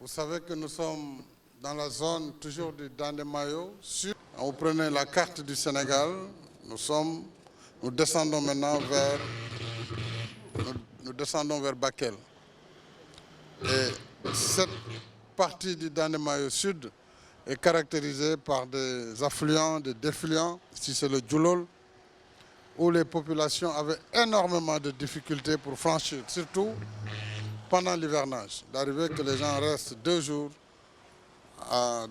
savez que nous sommes dans la zone toujours du Dandemayo Sud. Vous prenez la carte du Sénégal, nous descendons maintenant vers Bakel. Et cette partie du Dandemayo Sud est caractérisée par des affluents, des défluents. Ici c'est le Djoulol, où les populations avaient énormément de difficultés pour franchir, surtout pendant l'hivernage. D'arriver que les gens restent 2 jours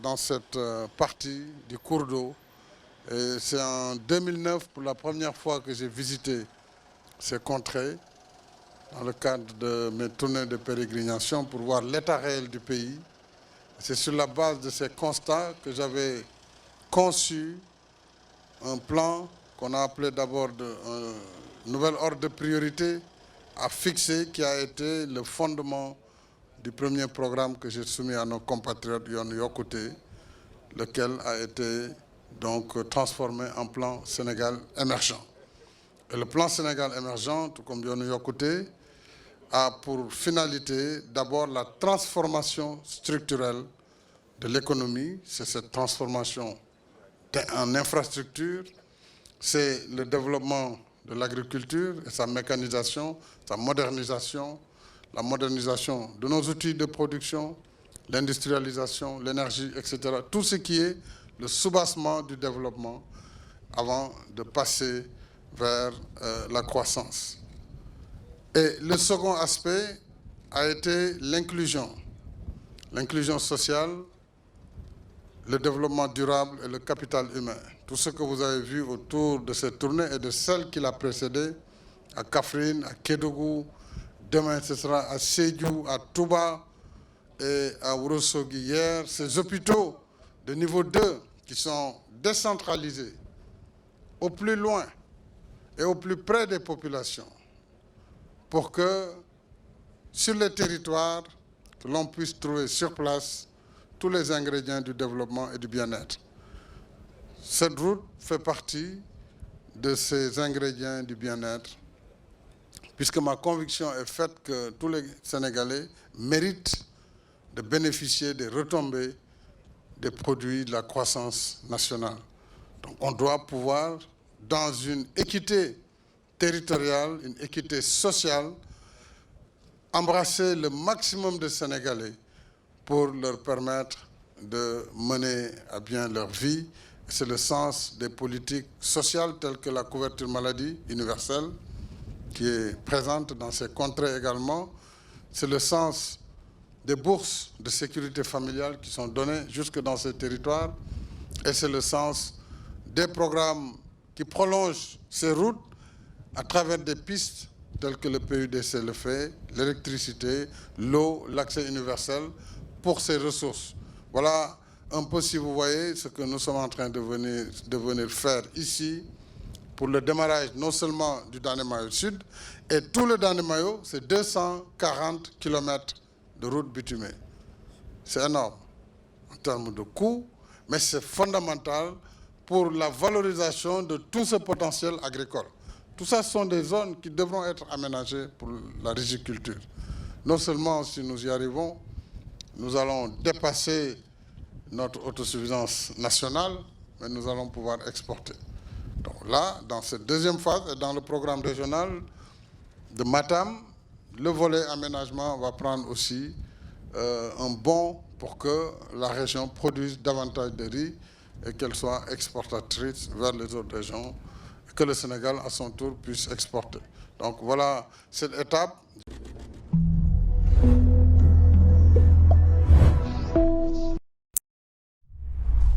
dans cette partie du cours d'eau. Et c'est en 2009 pour la première fois que j'ai visité ces contrées dans le cadre de mes tournées de pérégrination pour voir l'état réel du pays. C'est sur la base de ces constats que j'avais conçu un plan qu'on a appelé d'abord un nouvel ordre de priorité à fixer, qui a été le fondement du premier programme que j'ai soumis à nos compatriotes Yoonu Yokkute, lequel a été donc transformé en plan Sénégal émergent. Et le plan Sénégal émergent, tout comme Yoonu Yokkute, a pour finalité d'abord la transformation structurelle de l'économie. C'est cette transformation en infrastructure, c'est le développement de l'agriculture et sa mécanisation, sa modernisation, la modernisation de nos outils de production, l'industrialisation, l'énergie, etc. Tout ce qui est le soubassement du développement avant de passer vers la croissance. Et le second aspect a été l'inclusion sociale, le développement durable et le capital humain. Tout ce que vous avez vu autour de cette tournée et de celle qui l'a précédée, à Kaffrine, à Kédougou, demain ce sera à Sédhiou, à Touba et à Ourossogui hier, ces hôpitaux de niveau 2 qui sont décentralisés au plus loin et au plus près des populations pour que sur les territoires, que l'on puisse trouver sur place tous les ingrédients du développement et du bien-être. Cette route fait partie de ces ingrédients du bien-être, puisque ma conviction est faite que tous les Sénégalais méritent de bénéficier des retombées des produits de la croissance nationale. Donc on doit pouvoir, dans une équité territoriale, une équité sociale, embrasser le maximum de Sénégalais pour leur permettre de mener à bien leur vie. C'est le sens des politiques sociales telles que la couverture maladie universelle, qui est présente dans ces contrées également. C'est le sens des bourses de sécurité familiale qui sont données jusque dans ces territoires. Et c'est le sens des programmes qui prolongent ces routes à travers des pistes telles que le PUDC le fait, l'électricité, l'eau, l'accès universel pour ces ressources. Voilà un peu, si vous voyez, ce que nous sommes en train de venir faire ici pour le démarrage non seulement du Dandemayo Sud, et tout le Dandemayo, c'est 240 km de route bitumée. C'est énorme en termes de coûts, mais c'est fondamental pour la valorisation de tout ce potentiel agricole. Tout ça sont des zones qui devront être aménagées pour la riziculture. Non seulement si nous y arrivons, nous allons dépasser notre autosuffisance nationale, mais nous allons pouvoir exporter. Donc là, dans cette deuxième phase et dans le programme régional de Matam, le volet aménagement va prendre aussi un bond pour que la région produise davantage de riz et qu'elle soit exportatrice vers les autres régions, et que le Sénégal, à son tour, puisse exporter. Donc voilà cette étape.